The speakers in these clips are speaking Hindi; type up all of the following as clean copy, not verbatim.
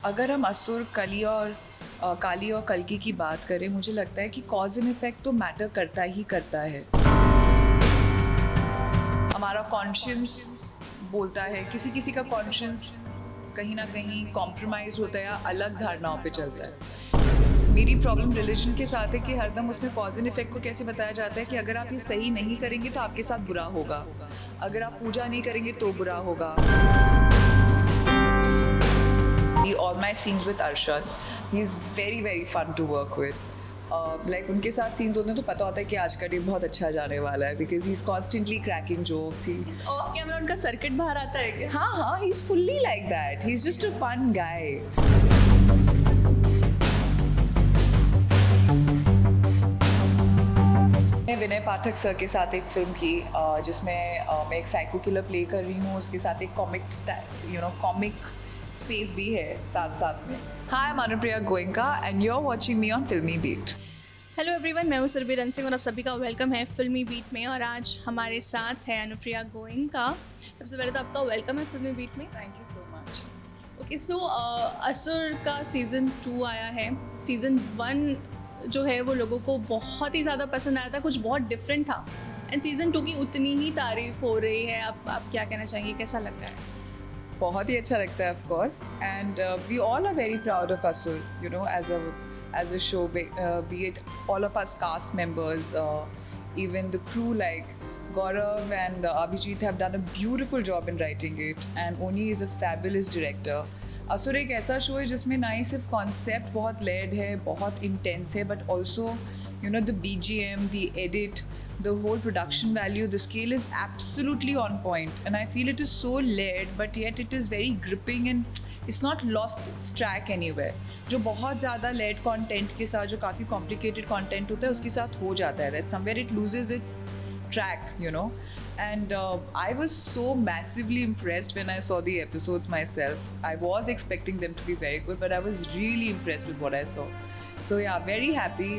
अगर हम असुर काली और कल्कि की बात करें, मुझे लगता है कि कॉज एंड इफेक्ट तो मैटर करता ही करता है। हमारा कॉन्शियंस बोलता है, किसी किसी का कॉन्शियंस कहीं ना कहीं कॉम्प्रोमाइज होता है या अलग धारणाओं पे चलता है। मेरी प्रॉब्लम रिलीजन के साथ है कि हरदम उसमें कॉज एंड इफेक्ट को कैसे बताया जाता है कि अगर आप ये सही नहीं करेंगे तो आपके साथ बुरा होगा, अगर आप पूजा नहीं करेंगे तो बुरा होगा। All my scenes with Arshad, he's very fun to work with. Like उनके साथ scenes होते हैं तो पता होता है कि आज का डे बहुत अच्छा जाने वाला है because he's constantly cracking jokes. Of camera उनका सर्किट बाहर आता है क्या? हाँ, he's fully like that. He's just a fun guy. मैं विनय पाठक सर के साथ एक फिल्म की जिसमें मैं एक साइको किलर प्ले कर रही हूँ, उसके साथ एक कॉमिक स्पेस भी है साथ में। Hi, I am Anupriya Goenka and you are watching me on Filmi Beat. Hello everyone, मैं हूँ सुरभि सिंह और आप सभी का वेलकम है फिल्मी बीट में। और आज हमारे साथ है अनुप्रिया गोयनका। सबसे पहले तो आपका वेलकम है फिल्मी बीट में। Thank you so much. Okay, so Asur का सीज़न 2 आया है। सीज़न 1 जो है वो लोगों को बहुत ही ज़्यादा पसंद आया था, कुछ बहुत डिफरेंट था। एंड सीज़न 2 की उतनी ही तारीफ़ हो रही है। आप क्या कहना चाहेंगे, कैसा लग रहा है? बहुत ही अच्छा लगता है of course, and we all are very proud of Asur, you know, as a show, be it all of us cast members, even the crew like Gaurav and Abhijit have done a beautiful job in writing it, and Oni is a fabulous director. असुर एक ऐसा शो है जिसमें ना ही सिर्फ कॉन्सेप्ट बहुत लेड है, बहुत इंटेंस है, but also you know, the BGM, the edit, the whole production value, the scale is absolutely on point, and I feel it is so layered but yet it is very gripping and it's not lost its track anywhere. जो बहुत ज़्यादा layered content के साथ जो काफ़ी complicated content होता है उसके साथ हो जाता है, that somewhere it loses its track, you know. And I was so massively impressed when I saw the episodes myself. I was expecting them to be very good, but I was really impressed with what I saw. So yeah, very happy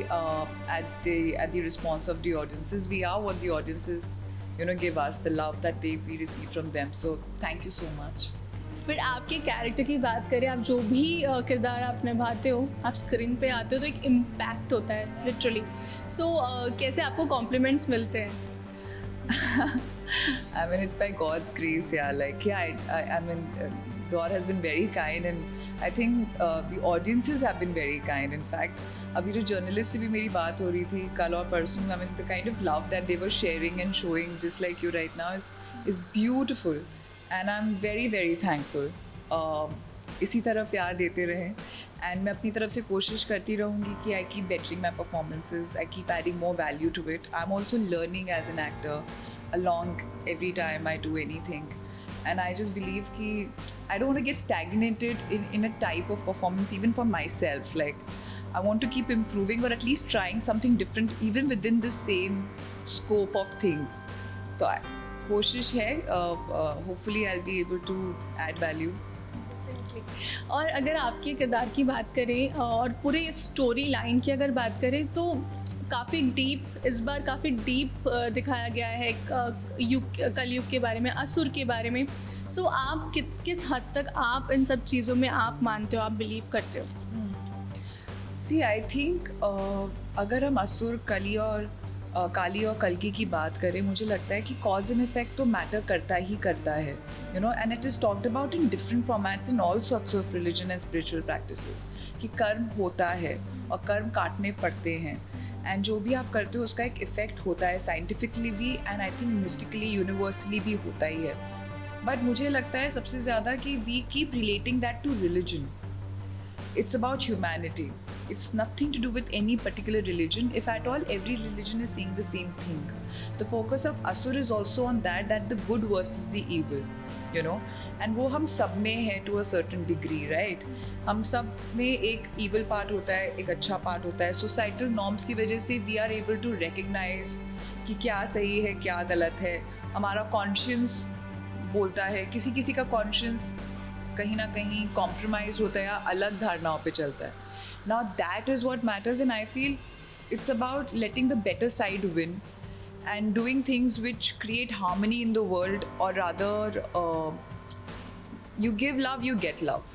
at the response of the audiences. We are what the audiences, you know, give us, the love that we receive from them. So thank you so much. But आपके कैरेक्टर की बात करें, आप जो भी किरदार आप निभाते हो, आप स्क्रीन पे आते हो तो एक इम्पैक्ट होता है लिटरली। सो कैसे आपको कॉम्प्लीमेंट्स मिलते हैं? I mean, it's by God's grace, yeah. Like, yeah, I mean, God has been very kind, and I think the audiences have been very kind. In fact, अभी जो जर्नलिस्ट से भी मेरी बात हो रही थी कल और परसों, I mean, the kind of love that they were sharing and showing, just like you right now, is beautiful, and I'm very thankful. इसी तरह प्यार देते रहें, एंड मैं अपनी तरफ से कोशिश करती रहूँगी कि I keep bettering my performances, I keep adding more value to it. I am also learning as an actor along every time I do anything, and I just believe कि I don't want to get stagnated in a type of performance, even for myself. Like, I want to keep improving or at least trying something different even within the same scope of things. तो कोशिश है, hopefully I'll be able to add value. और अगर आपके किरदार की बात करें और पूरे स्टोरी लाइन की अगर बात करें तो काफ़ी डीप, इस बार काफ़ी डीप दिखाया गया है कलयुग के बारे में, असुर के बारे में। सो आप किस हद तक आप इन सब चीज़ों में आप मानते हो, आप बिलीव करते हो? सी आई थिंक अगर हम असुर काली और कल्कि की बात करें, मुझे लगता है कि कॉज एंड इफेक्ट तो मैटर करता ही करता है, you know, and it is talked about in different formats in all sorts of religion and spiritual practices, कि कर्म होता है और कर्म काटने पड़ते हैं, एंड जो भी आप करते हो उसका एक इफ़ेक्ट होता है, साइंटिफिकली भी and I think mystically universally भी होता ही है। बट मुझे लगता है सबसे ज़्यादा कि we keep relating that to religion. It's about humanity. It's nothing to do with any particular religion. If at all, every religion is saying the same thing. The focus of Asur is also on that the good versus the evil, you know. And वो हम सब में है to a certain degree, right? हम सब में एक evil part होता है, एक अच्छा part होता है. Societal norms की वजह से we are able to recognize कि क्या सही है, क्या गलत है. हमारा conscience बोलता है, किसी किसी का conscience कहीं ना कहीं कॉम्प्रोमाइज होता है या अलग धारणाओं पे चलता है. Now that is what matters, and I feel it's about letting the better side win and doing things which create harmony in the world, और rather you give love, you get love.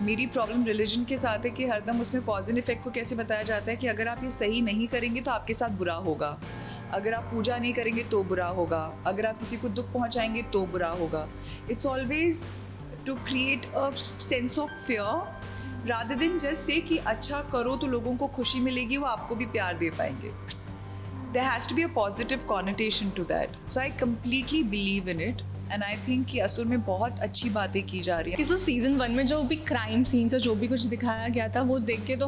मेरी प्रॉब्लम रिलीजन के साथ है कि हरदम उसमें कॉज एंड इफेक्ट को कैसे बताया जाता है कि अगर आप ये सही नहीं करेंगे तो आपके साथ बुरा होगा, अगर आप पूजा नहीं करेंगे तो बुरा होगा, अगर आप किसी को दुख पहुंचाएंगे तो बुरा होगा. It's always to create a sense of fear rather than just say कि अच्छा करो तो लोगों को खुशी मिलेगी, वो आपको भी प्यार दे पाएंगे. There has to be a positive connotation to that. So I completely believe in it. And I think कि असुर में बहुत अच्छी बातें की जा रही हैं. इस सीज़न 1 में जो भी क्राइम सीन्स और जो भी कुछ दिखाया गया था वो देख के तो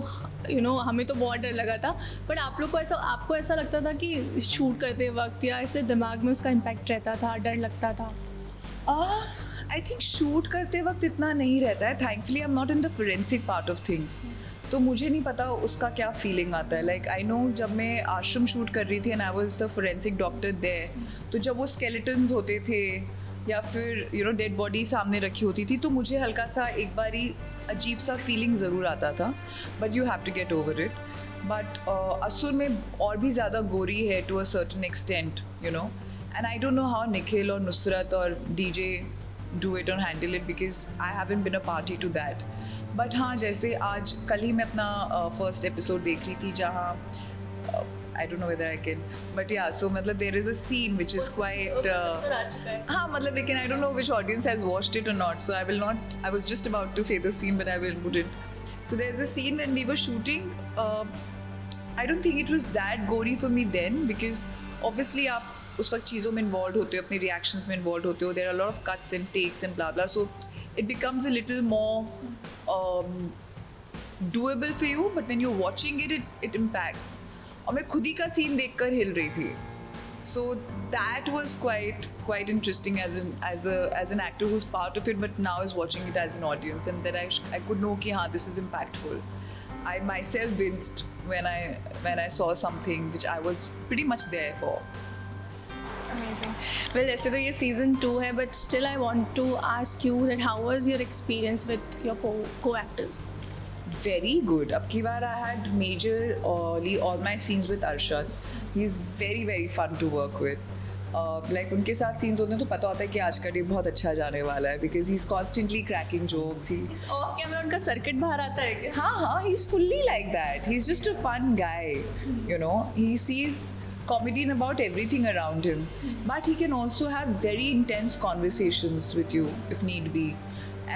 हमें तो बहुत डर लगा था. बट आपको ऐसा लगता था कि शूट करते वक्त या ऐसे दिमाग में उसका इम्पैक्ट रहता था, डर लगता था? आई थिंक शूट करते वक्त इतना नहीं रहता है. Thankfully I am not in the forensic part of things, तो मुझे नहीं पता उसका क्या फीलिंग आता है. लाइक आई नो जब मैं आश्रम शूट कर रही थी and I was the forensic doctor there, तो जब वो स्केलेटन्स होते थे या फिर डेड बॉडी सामने रखी होती थी तो मुझे हल्का सा एक बारी अजीब सा फीलिंग ज़रूर आता था. But you have to get over it. But Asur में और भी ज़्यादा गोरी है to a certain extent, and I don't know how Nikhil और नुसरत और डीजे डू इट और handle it because I haven't been a party to that. But हाँ, जैसे आज कल ही मैं अपना फर्स्ट एपिसोड देख रही थी जहाँ I don't know whether I can, but yeah so मतलब there is a scene which is quite हाँ मतलब लेकिन I don't know which audience has watched it और not, so I will not, I was just about to say the scene but I wouldn't. So there's a scene when we were shooting, I don't think it was that gory for me then because obviously आप उस वक्त चीज़ों में इन्वॉल्व होते हो, अपने रिएक्शंस में इन्वॉल्व होते हो, there are lot of cuts and takes and blah blah, so it becomes a little more doable for you, but when you're watching it, it impacts. और मैं खुद ही का सीन देखकर हिल रही थी, so that was quite interesting as an actor who's part of it, but now is watching it as an audience, and then I could know कि हाँ this is impactful. I myself winced when I saw something which I was pretty much there for. Amazing. Well, ऐसे तो ये season 2 है, but still I want to ask you that how was your experience with your co-actors? Very good. अब की बार I had majorly all my scenes with Arshad. He's very fun to work with. Like उनके साथ scenes होते हैं तो पता होता है कि आज का डे बहुत अच्छा जाने वाला है because he's constantly cracking jokes. Off camera उनका circuit बाहर आता है क्या? हाँ, he's fully like that. He's just a fun guy. He sees comedy in about everything around him, but he can also have very intense conversations with you if need be,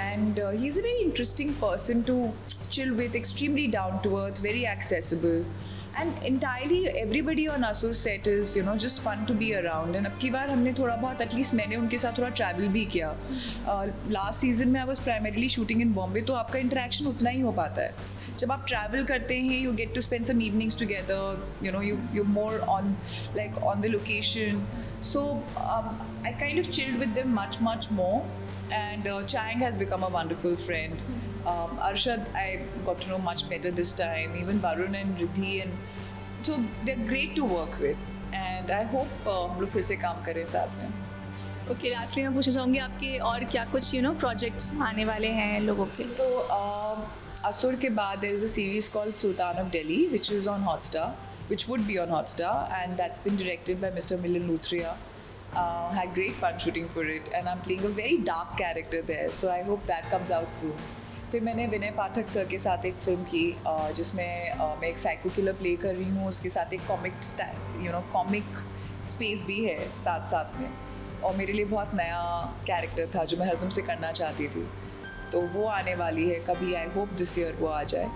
and he's a very interesting person to chill with, extremely down to earth, very accessible, and entirely everybody on Asur set is just fun to be around. And अब की बार हमने थोड़ा बहुत एटलीस्ट मैंने उनके साथ थोड़ा ट्रैवल भी किया. लास्ट सीजन में आई वॉज प्राइमरीली शूटिंग इन बॉम्बे, तो आपका इंटरेक्शन उतना ही हो पाता है. जब आप ट्रैवल करते हैं you get to spend some evenings together, you more on the location, so I kind of chilled with them much more, and Chang has become a wonderful friend. Arshad I got to know much better this time, even Varun and Riddhi, and so they're great to work with, and I hope हम लोग फिर से काम करें साथ में. Okay, lastly मैं पूछना चाहूँगी आपके और क्या कुछ projects आने वाले हैं लोगों के? So Asur के बाद there is a series called Sultan of Delhi which is on Hotstar, which would be on Hotstar, and that's been directed by Mr. Milind Luthria. Had great fun shooting for it, and I'm playing a very dark character there, so I hope that comes out soon. फिर मैंने विनय पाठक सर के साथ एक फिल्म की जिसमें मैं एक साइको किलर प्ले कर रही हूँ, उसके साथ एक कॉमिक स्पेस भी है साथ में, और मेरे लिए बहुत नया कैरेक्टर था जो मैं हरदम से करना चाहती थी, तो वो आने वाली है कभी. आई होप दिस ईयर वो आ जाए.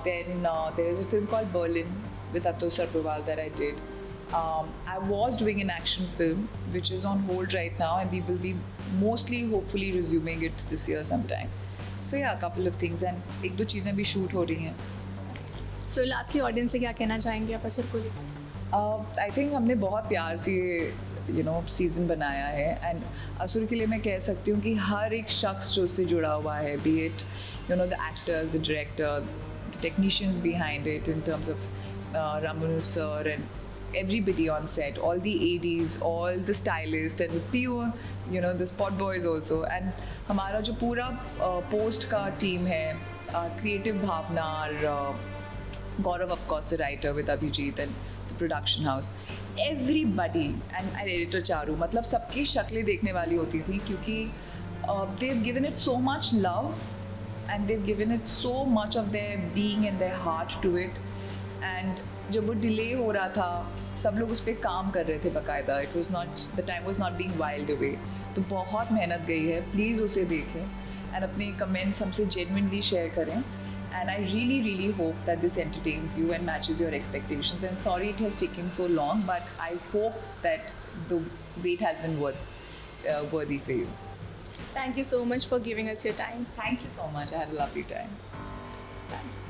Then there is a film called Berlin with Atul Sabharwal that I did. I was doing an action film which is on hold right now, and we will be hopefully resuming it this year sometime. So yeah, a couple of things, and एक दो चीज़ें भी shoot हो रही हैं. So lastly audience से क्या कहना चाहेंगे आप असुर को? I think हमने बहुत प्यार से सीज़न बनाया है, एंड असुर के लिए मैं कह सकती हूँ कि हर एक शख्स जो उससे जुड़ा हुआ है, be it the actors, the director, the technicians behind it in terms of Ramanu sir and everybody on set, all the ADs, all the stylists, and the PO, the spot boys also, and हमारा जो पूरा post का team है, creative भावना, और Gaurav of course the writer with Abhijit, and the production house, everybody, and editor Charu, मतलब सबकी शक्लें देखने वाली होती थी क्योंकि they've given it so much love and they've given it so much of their being and their heart to it. And जब वो डिले हो रहा था सब लोग उस पर काम कर रहे थे बाकायदा. It was not, the time was not being wild away. तो बहुत मेहनत गई है. प्लीज़ उसे देखें एंड अपने कमेंट्स हमसे जेन्युइनली शेयर करें. And I really, really hope that this entertains you and matches your expectations. And sorry it has taken so long, but I hope that the wait has been worthy for you. Thank you so much for giving us your time. Thank you so much. I had a lovely time. Bye.